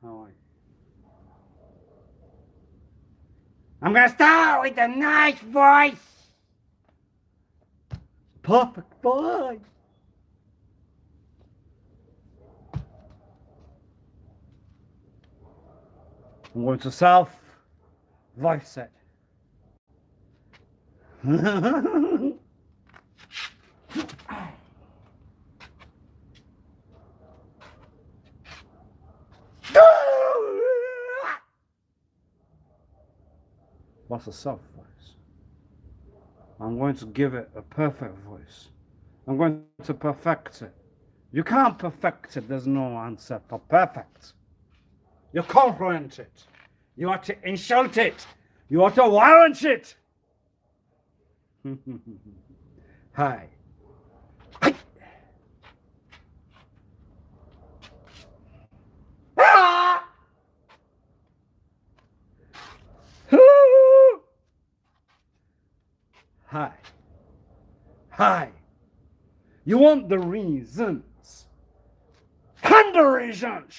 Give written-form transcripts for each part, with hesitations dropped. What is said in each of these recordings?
How are you? I'm gonna start with a nice voice. Perfect voice. I'm going to voice it. What's a soft voice? I'm going to give it a perfect voice. I'm going to perfect it. You can't perfect it. There's no answer for perfect. You compliment it. You ought to insult it. You ought to warrant it. Hi. Hi. Ah! Hi. Hi. You want the reasons. Hand the reasons.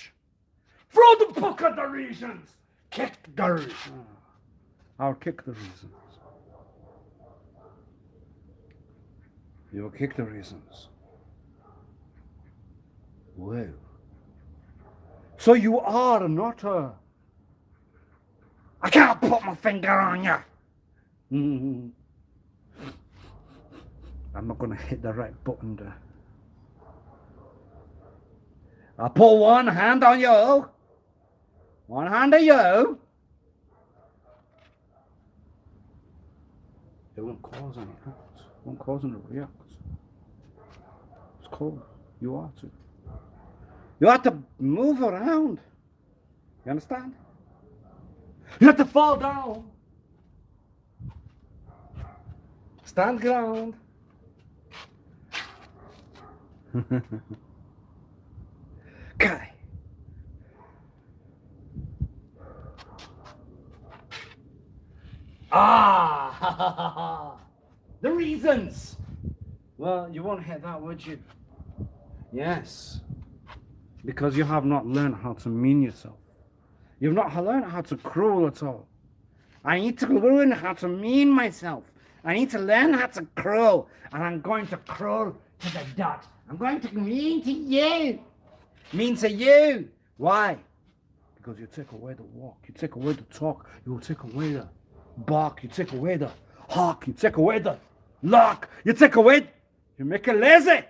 Throw the book at the reasons. Kick the reasons. I'll kick the reasons. You'll kick the reasons. Whoa. So you are not a... I can't put my finger on you. I'm not going to hit the right button there. I'll put one hand on you. One hand on you. It won't cause any act. It won't cause any react. It's cold. You are to. You have to move around. You understand? You have to fall down. Stand ground. Okay. The reasons. Well, you won't hit that, would you? Yes. Because you have not learned how to mean yourself. You've not learned how to cruel at all. I need to learn how to mean myself. I need to learn how to cruel. And I'm going to cruel to the dot. I'm going to mean to you. Mean to you. Why? Because you take away the walk. You take away the talk. You take away the bark. You take away the hawk. You take away the lock. You take away... You make it lazy.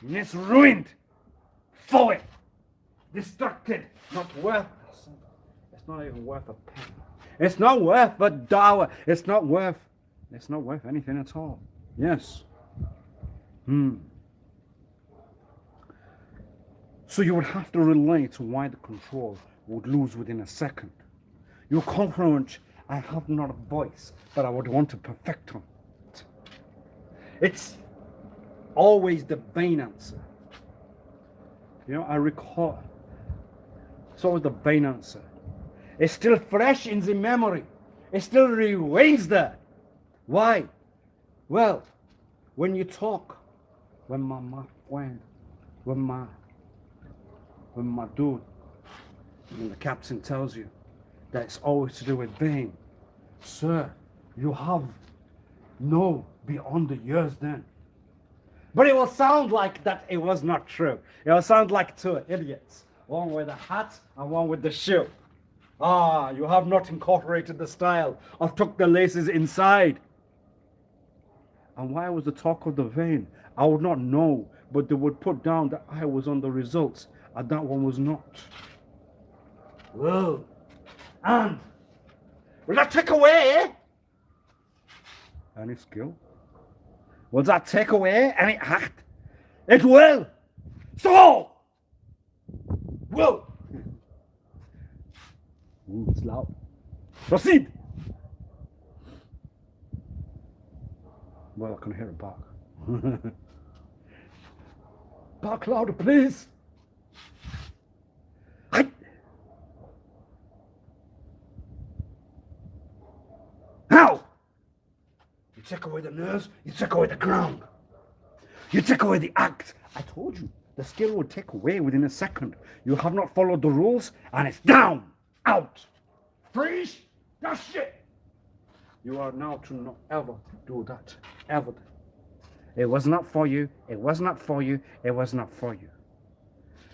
And it's ruined. Forward. Distracted. Not worth... It's not even worth a penny. It's not worth a dollar. It's not worth anything at all. Yes. So you would have to relate to why the control would lose within a second. You're confident, I have not a voice, but I would want to perfect it. It's always the vain answer. You know, I recall, it's always the vain answer. It's still fresh in the memory. It still remains there. Why? Well, when you talk, when my friend, when my dude, when the captain tells you that it's always to do with vain, sir, you have no beyond the years then. But it will sound like that it was not true. It will sound like two idiots, one with a hat and one with the shoe. You have not incorporated the style or took the laces inside. And why was the talk of the vain? I would not know, but they would put down that I was on the results and that one was not. Well, and will that take away any skill? Will that take away any act? It will. So, whoa. Ooh, it's loud. Proceed. Well, I can hear it bark. Bark louder, please. Hi. How? You take away the nerves, you take away the ground. You take away the act. I told you, The skill will take away within a second. You have not followed the rules, and it's down, out, freeze, that's it. You are now to not ever do that, ever. It was not for you, it was not for you, it was not for you.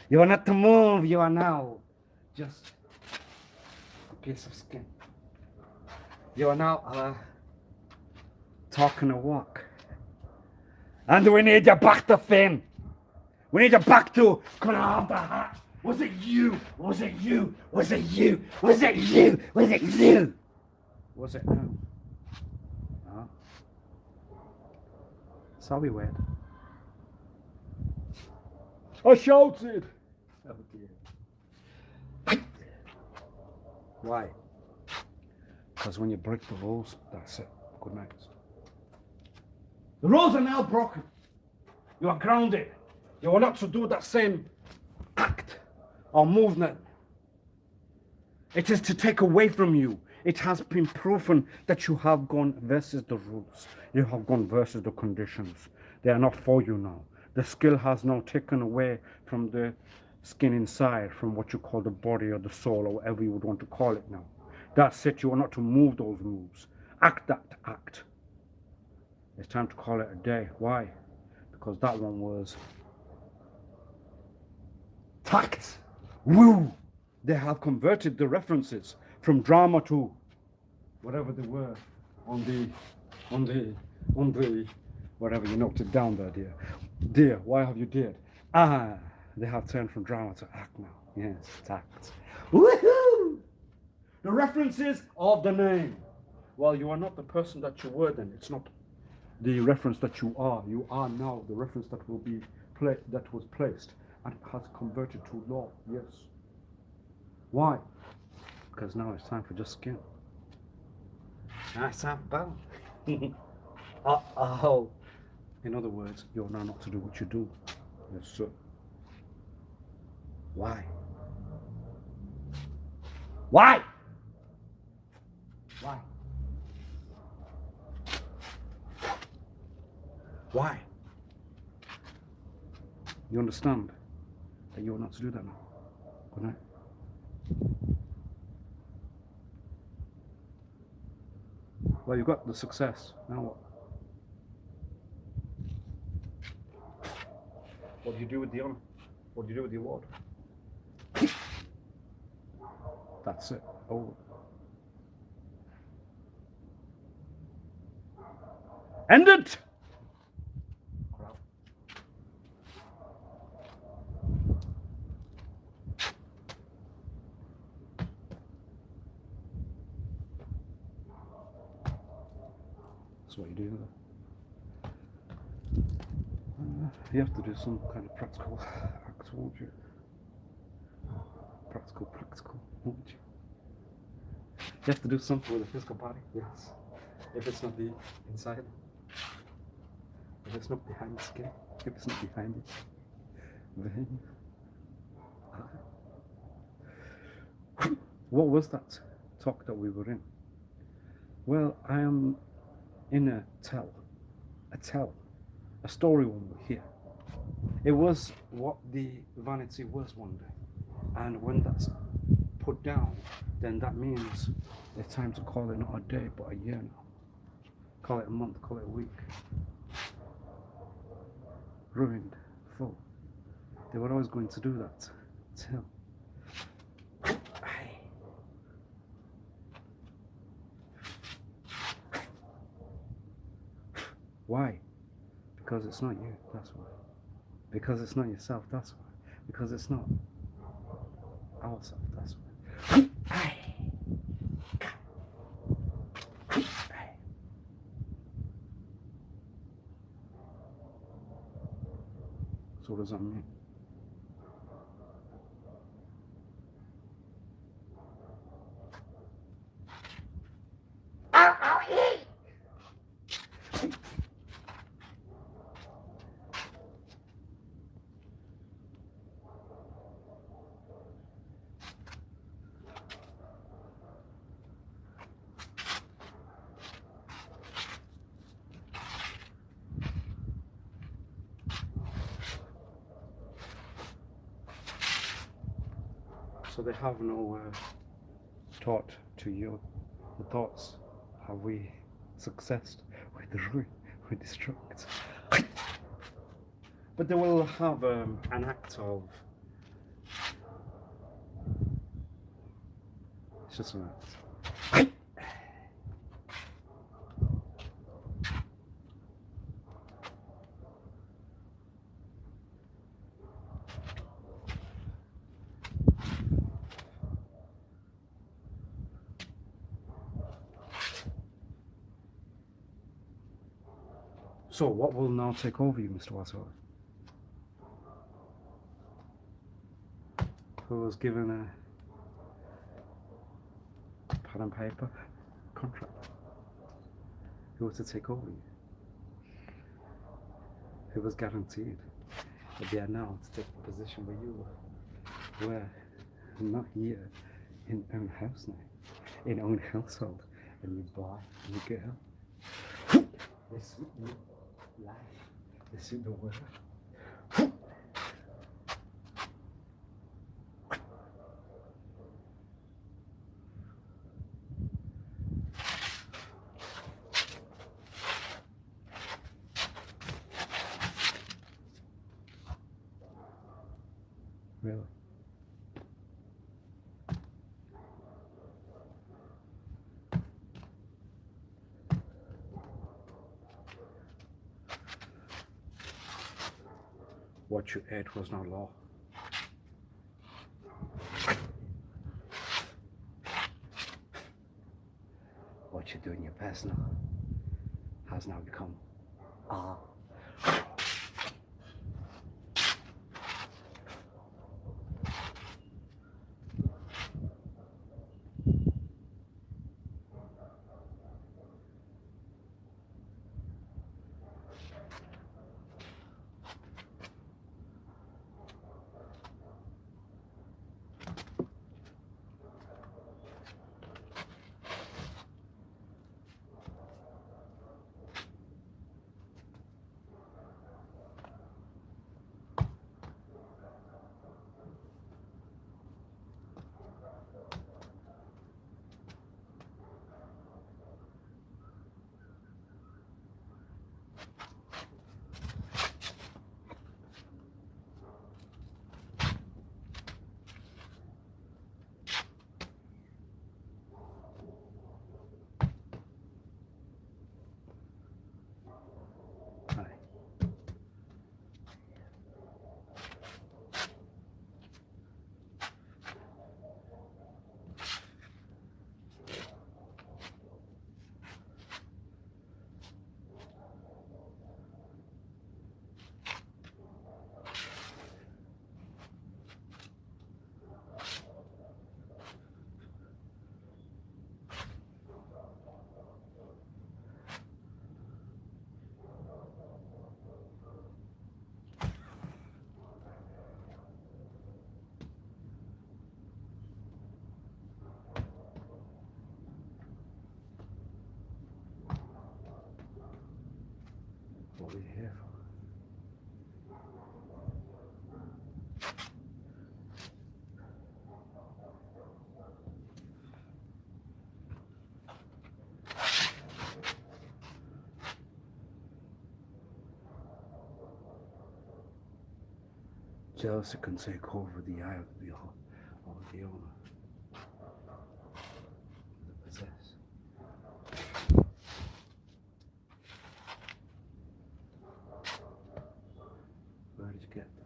You are not to move, you are now just a piece of skin. You are now talking a walk. And we need you back to Finn. We need you back to, can I have the hat? Was it you? Was it you? Was it you? Was it you? Was it you? Was it who? Huh? So we went. I shouted. Oh dear. Why? Because when you break the rules, that's it. Good night. The rules are now broken. You are grounded. You are not to do that same act or movement. It is to take away from you. It has been proven that you have gone versus the rules. You have gone versus the conditions. They are not for you now. The skill has now taken away from the skin inside, from what you call the body or the soul or whatever you would want to call it now. That's it. You are not to move those moves. Act that act. It's time to call it a day. Why? Because that one was tact. Woo! They have converted the references from drama to whatever they were on the whatever you noted down there, dear. Dear, why have you dared? They have turned from drama to act now. Yes, tact. Woohoo! The references of the name. Well, you are not the person that you were then. It's not the reference that you are. You are now the reference that will be that was placed, and it has converted to law. Yes. Why? Because now it's time for just skin. Nice and bone. Oh. In other words, you're now not to do what you do. Yes, sir. Why? Why? Why? Why? You understand that you're not to do that now. Good night. Well, you got the success. Now what? What do you do with the honor? What do you do with the award? That's it. Over. End it! That's what you do. You have to do some kind of practical act, won't you? Practical, won't you? You have to do something with the physical body, yes. If it's not the inside, if it's not behind the skin, if it's not behind it, then what was that talk that we were in? Well, I am in a story when we're here. It was what the vanity was one day, and when that's put down, then that means it's time to call it not a day but a year now. Call it a month, call it a week. Ruined, full. They were always going to do that till why? Because it's not you, that's why. Because it's not yourself, that's why. Because it's not ourselves, that's why. So what does that mean? So they have no thought to you. The thoughts, have we successed with the ruin, with destruct? But they will have an act of, it's just an act. So what will now take over you, Mr. Wasif Ali? Who was given a pad and paper contract? Who was to take over you? Who was guaranteed that they are now to take the position where you were not here in own house now, in own household, and you buy and you girl. They suit you life, they suit the world. Really? What you ate was not law. What you do in your personal has now become ah. What are you here for? Jealousy can take over the eye of the beholder, or the owner, the possessed. Where did you get that?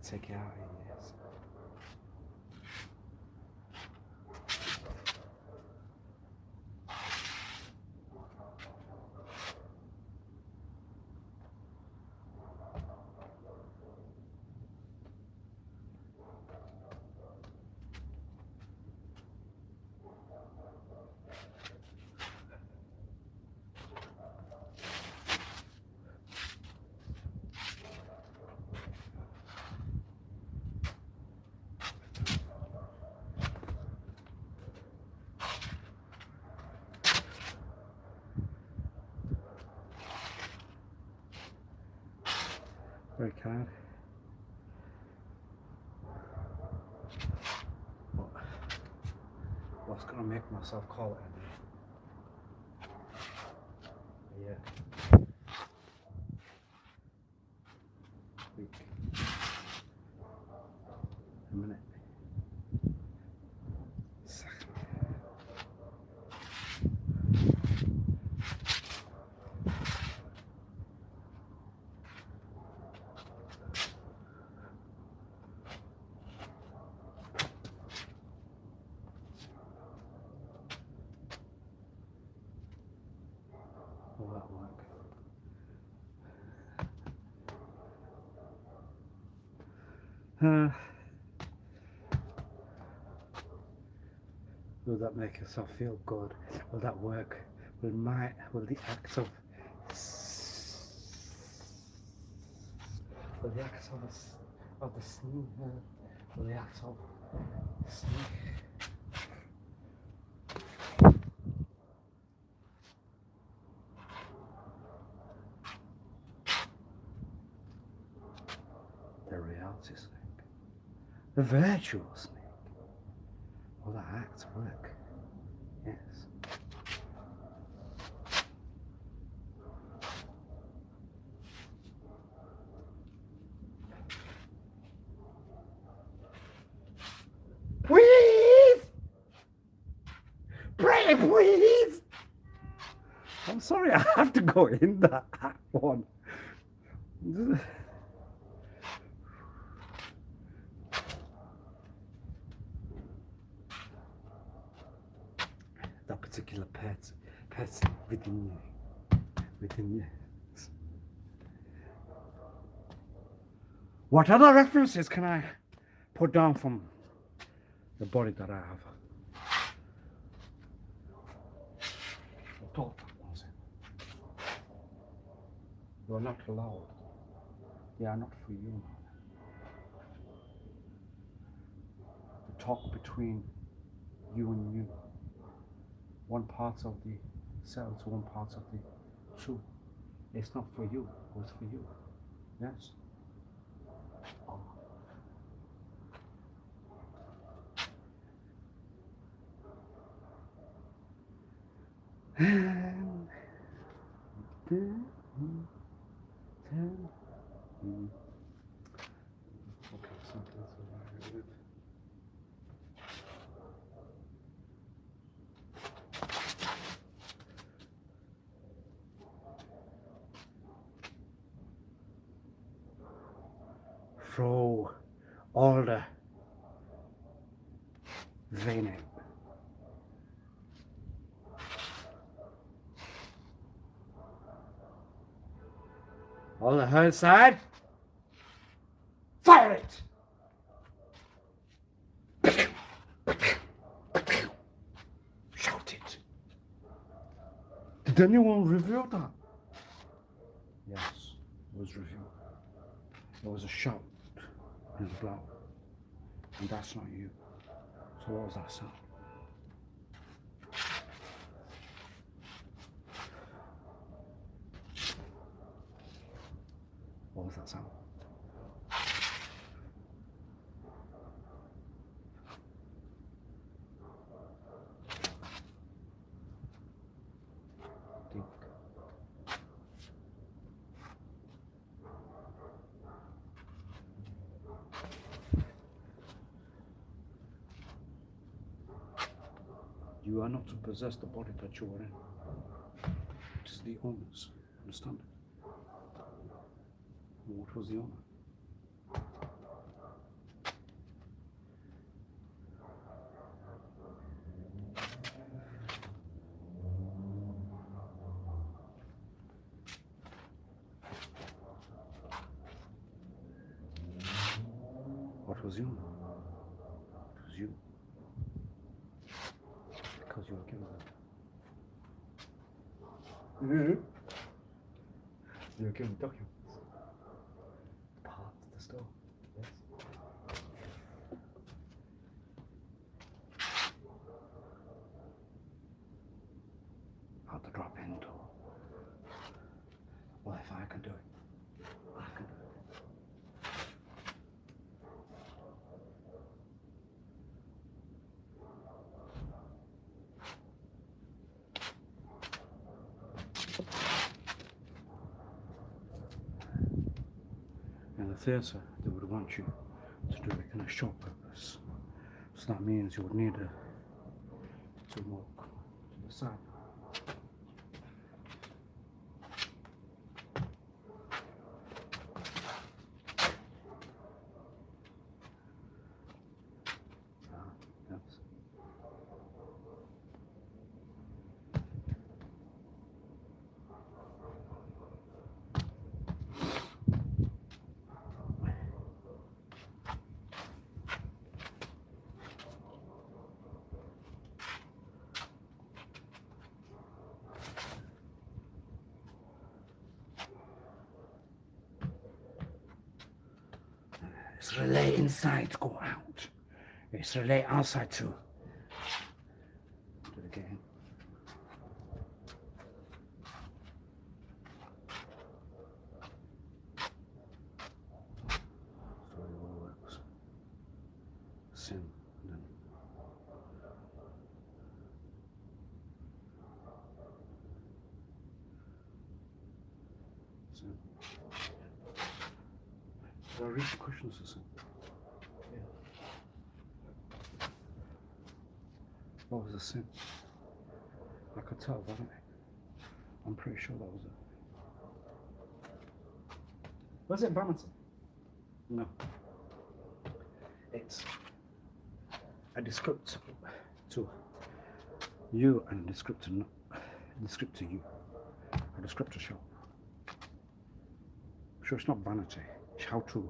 take it out. Yes. Very kind. What's gonna make myself call it? Yeah. Week. A minute. Second. Will that work? Will that make yourself feel good? Will that work? Will the act of the sneak, will the act of sneak the reality snake, the virtual snake? Will that act work? Yes. Please! Pray, please! I'm sorry, I have to go in that one. That particular pet within you. What other references can I put down from the body that I have? Talk. You are not allowed. They are not for you. The talk between you and you. One part of the cell to one part of the two. It's not for you, it's for you. Yes? Oh. Okay, something's alright. Throw all the vein out. All the hurt side. Fire it! Shout it. Did anyone review that? Yes, it was reviewed. There was a shout. It was loud. And that's not you. So what was that sound? What was that sound? Think. You are not to possess the body that you are in. It is the owner's. Understand it? What was the owner? was you. It was you. Because you were given them. You were given documents. Parts to store. Yes. How to drop into. Well, if I can do it, I can do it. In the theatre, they would want you to do it in a show purpose. So that means you would need to walk to the side. Yes. It's relay inside to go out. It's relay outside to do it again. That's the way the world works. Sin, and then sin. Did I read the questions or something? Yeah. What was the sin? I could tell, wasn't it? I'm pretty sure that was it. Was it vanity? No. It's a descriptor to you and a descriptor you. A descriptor show. I'm sure it's not vanity. It's how to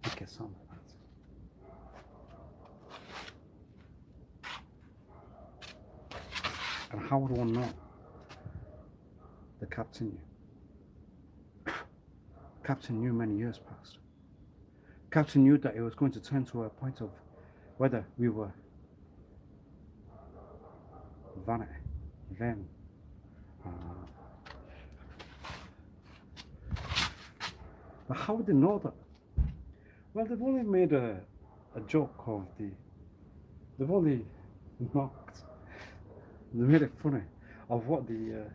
make it sound like that. And how would one know? The captain knew. Captain knew many years past. Captain knew that it was going to turn to a point of whether we were vanity, then but how would they know that? Well, they've only made a joke of they've only mocked, they made it funny of what the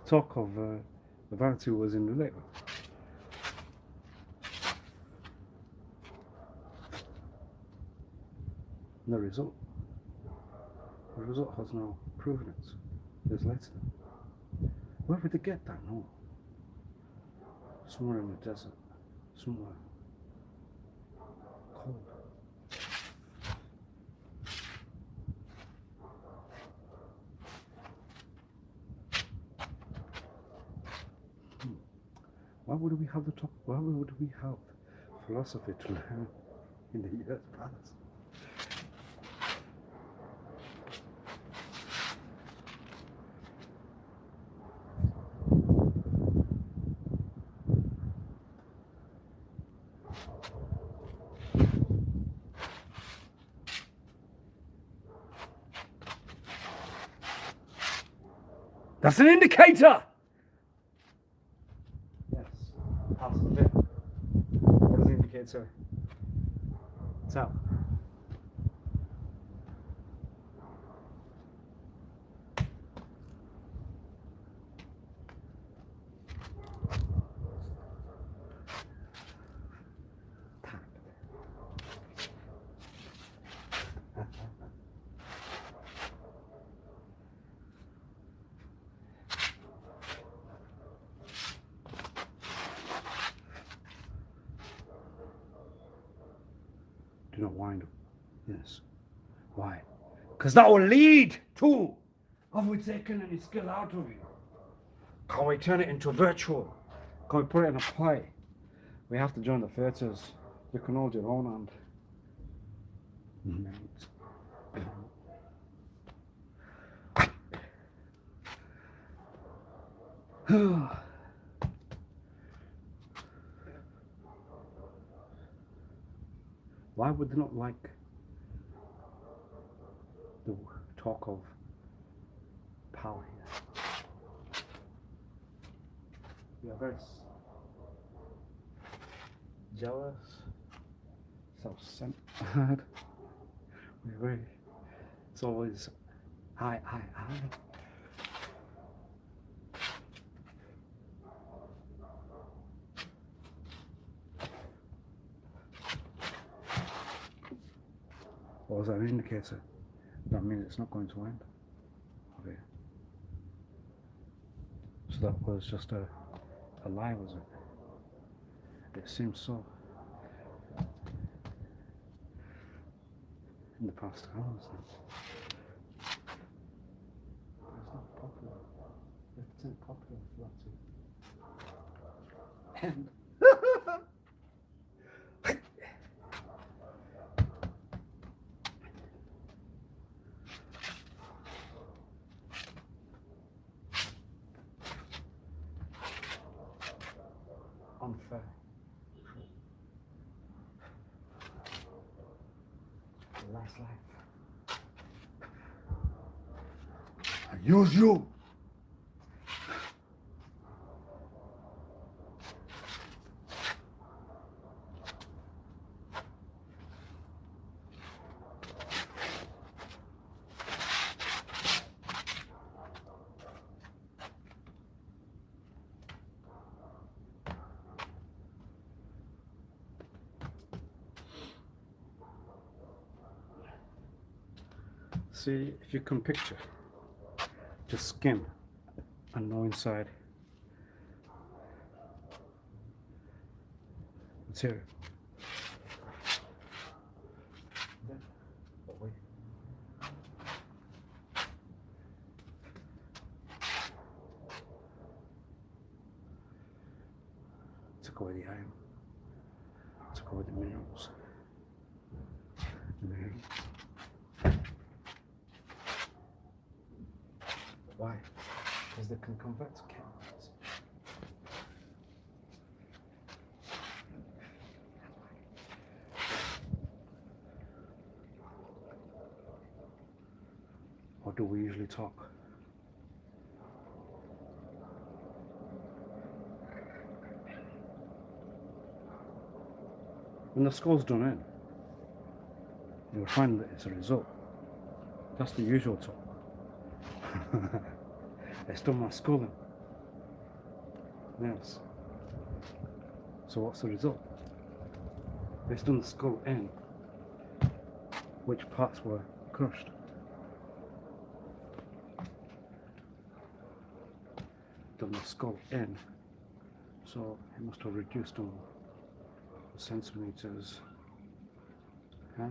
talk of the vanity was in relate with. And the result has now proven it. Years later. Where would they get that? No. Somewhere in the desert. Somewhere cold. Why would we have why would we have philosophy to learn in the years past? That's an indicator! Yes, that's a bit. What does the indicator say? Tell. Do not wind up. Yes. Why? Because that will lead to, have we taken any skill out of you? Can we turn it into virtual? Can we put it in a play? We have to join the theatres You can hold your own hand. Mate. Why would they not like the talk of power here? We are very jealous, self-centered. We're very, it's always I. What was that an indicator? That means it's not going to end. Okay. So that was just a lie, was it? It seems so. In the past hours. It's not popular. It's not popular for that to end. Unfair. The last life. I use you. See, if you can picture just skin and no inside material. Took away the iron, took away the minerals. Why? Because they can convert to chemicals. Or do we usually talk? When the skull's done in, you'll find that it's a result. That's the usual talk. It's done my skull in. Yes. So what's the result? It's done the skull in. Which parts were crushed? Done the skull in. So it must have reduced on the centimeters. Huh?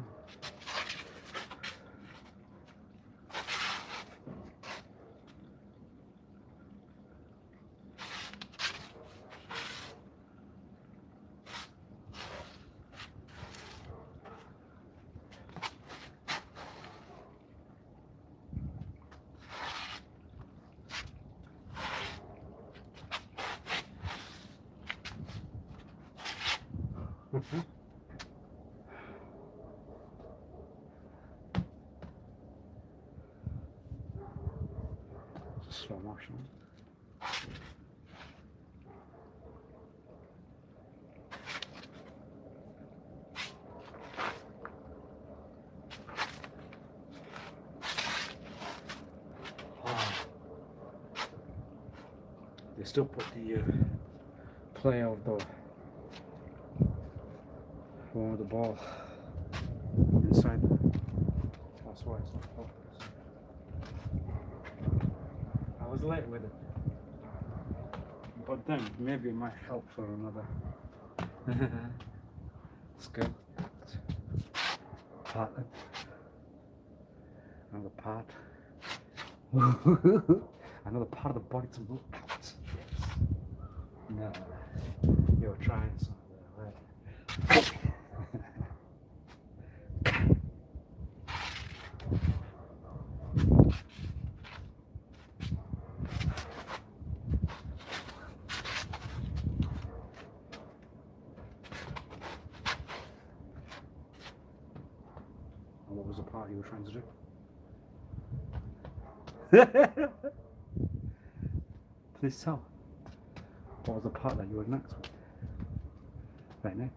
Slow motion. They still put the play of the one with the ball inside. That's why it's not focused. I was late with it, but then maybe it might help for another skill part. Another part. Another part of the body to move out. No, you were trying something, right? were trying to do. Please tell. What was the part that you were next with? Right now.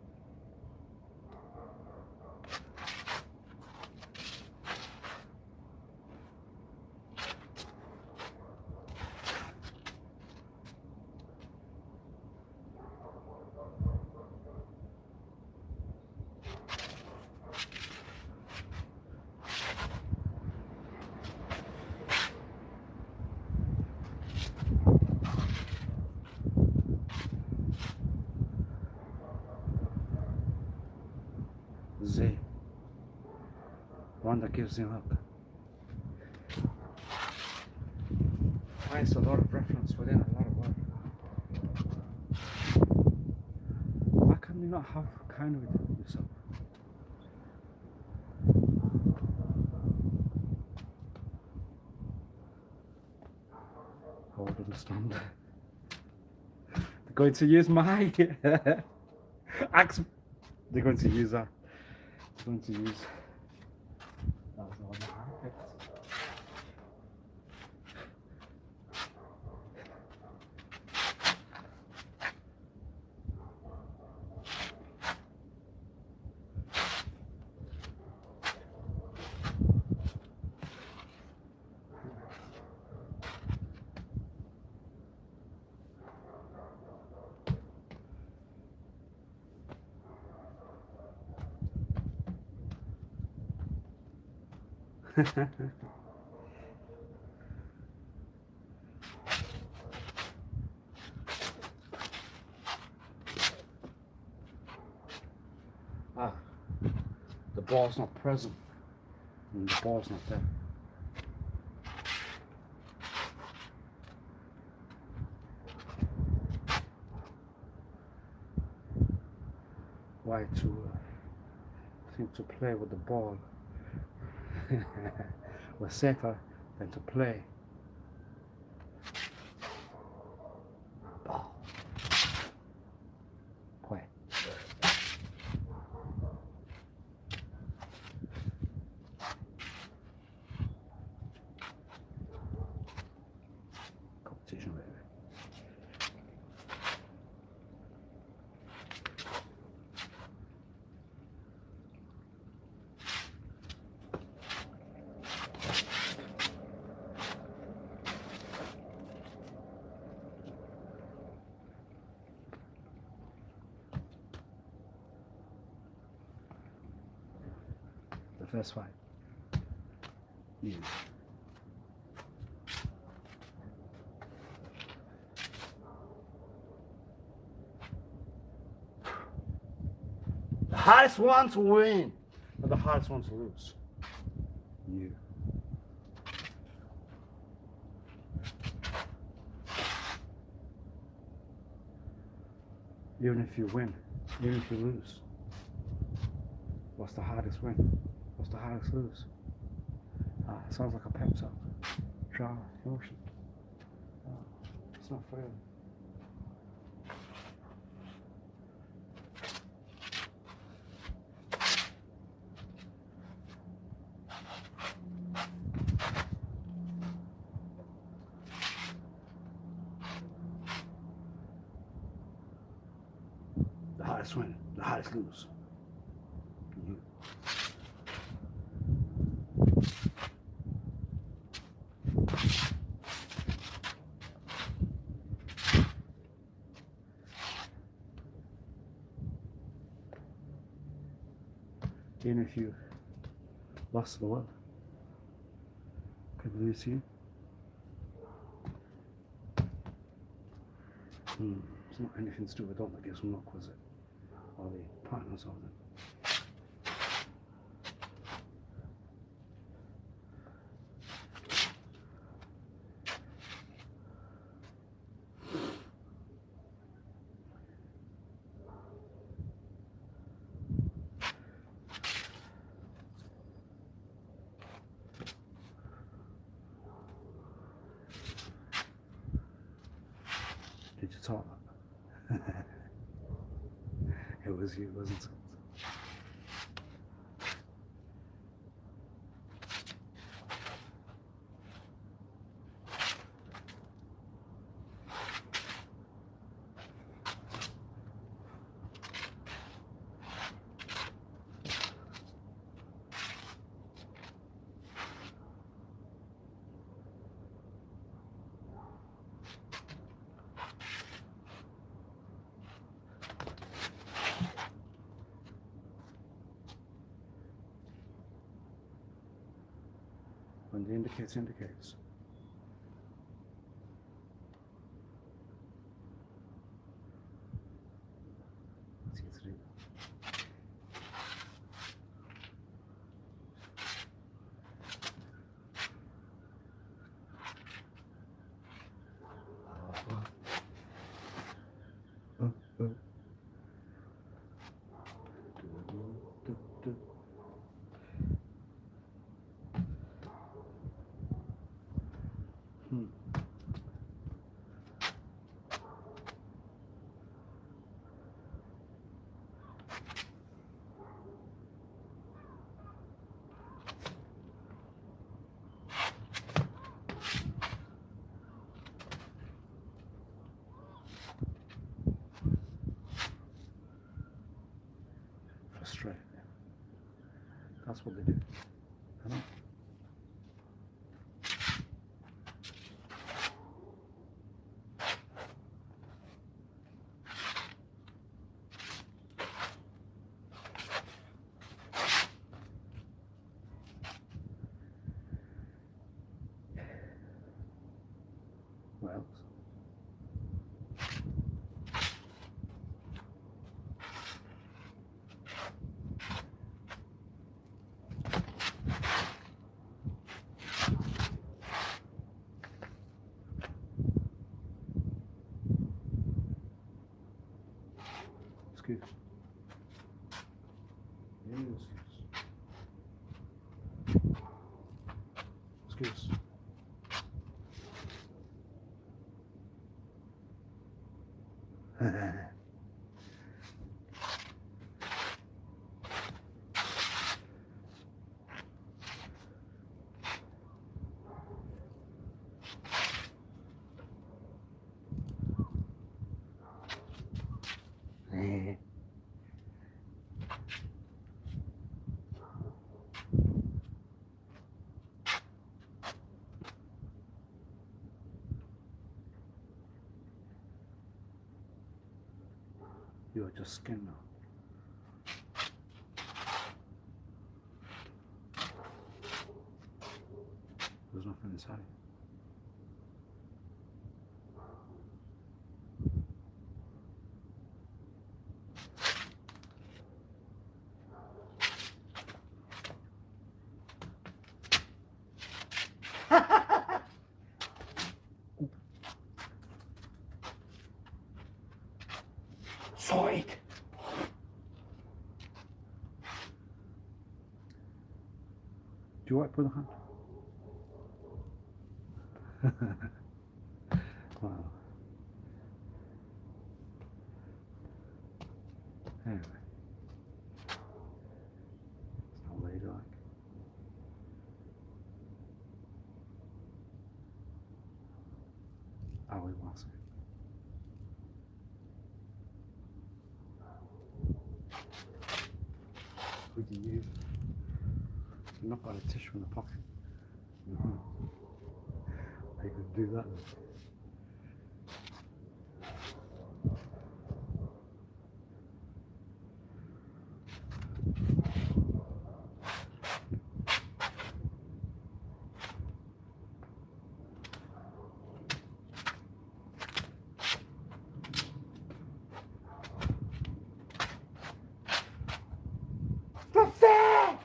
Z. One that gives you hook. Finds a lot of reference within a lot of work. Why can you not have kind with yourself? I would understand. They're going to use my axe. They're going to use that. They're going to use. That was the one that I picked. Ah, the ball's not present, and the ball's not there. Why to think to play with the ball was safer than to play ball. Play. Competition, baby. The first fight. You. The hardest one to win, but the hardest one to lose. You. Even if you win, even if you lose, what's the hardest win? What's the hardest lose? It sounds like a pep talk. Draw, emotion. It's not fair. The hardest win, the hardest lose. You. Even if you lost the world, could lose you. It's not anything to do with don't give some luck, was it? Or the partners of it. Did you talk? It was you, wasn't it? When the indicator indicates. Let's get through. Frustrate. That's what they do. I know. What else? Excuse. Excuse. You're just skin now. There's nothing inside. Sorry. Do you wipe with a hand? Wow. Anyway. It's not ladylike. Ali Wasif. Would you use? I've not got a tissue in the pocket. I could do that. That's it!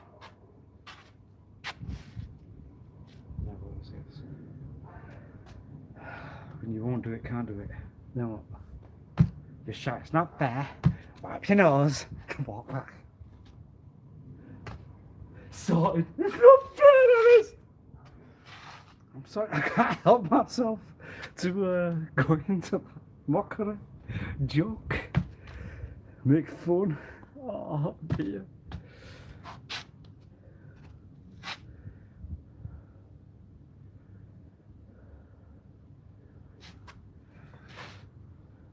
When you won't do it, can't do it. Then what? You're shy. It's not fair. Wipe your nose. Walk back. Sorted. It's not fair, Alice. I'm sorry. I can't help myself to go into that mockery, joke, make fun. Oh dear.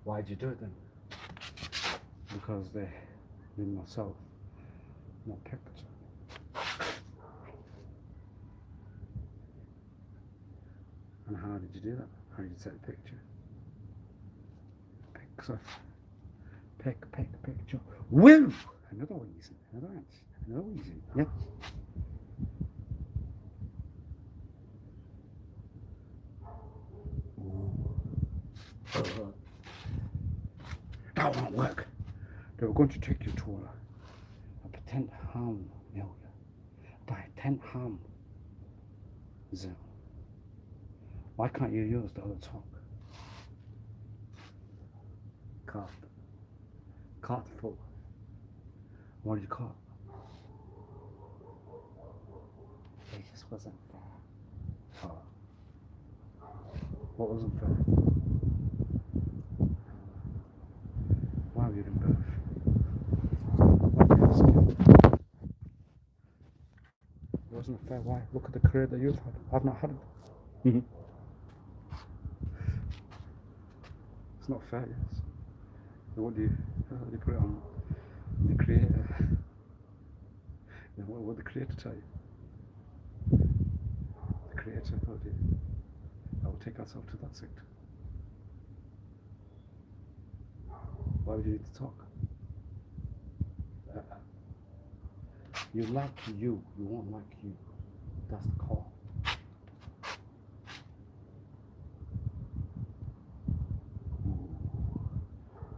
Why'd you do it then? Because they made myself not picture. And how did you do that? How did you take the picture? Picture. Picture. Woo! Another reason. Another answer. Another reason. Yeah. That won't work. They were going to take you to a patent harm area. Patent harm zone. Why can't you use the other talk? Cart full. What do you call it? It just wasn't fair. What wasn't fair? Why have you done both? What did you ask? It wasn't fair. Why? Look at the career that you've had. I've not had it. It's not fair, yes. So what do you put it on? The creator. What would the creator tell you? The creator, what do you? I will take ourselves to that sector. Why would you need to talk? You like you won't like you. That's the call. Ooh,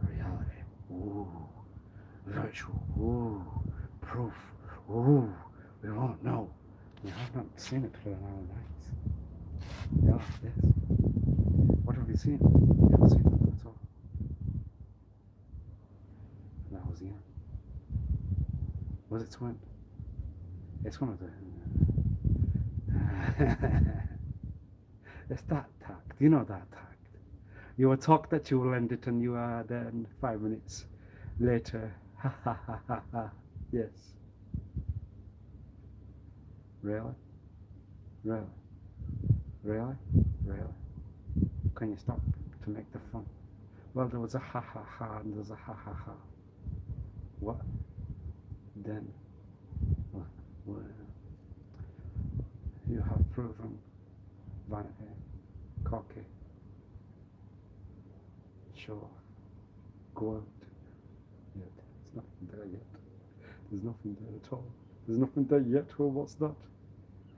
reality. Ooh, virtual. Ooh, proof. Ooh, we won't know. We have not seen it for an hour nights. Yeah, yes. What have you seen? You haven't seen nothing at all. And that was the end. Was it twin? It's one of the. It's that tact. You know that tact. You will talk that you will end it, and you are then 5 minutes later. Ha ha ha ha ha. Yes. Really? Really? Really? Really? Can you stop to make the fun? Well, there was a ha ha ha and there's a ha ha ha. What? Then? What? Well, you have proven vanity, cocky, show off, go out. Yet. There's nothing there yet. There's nothing there at all. There's nothing there yet. Well, what's that?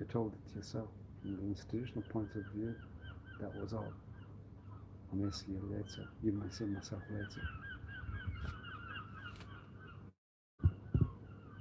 You told it yourself. From the institutional point of view, that was all. I may see you later. You may see myself later.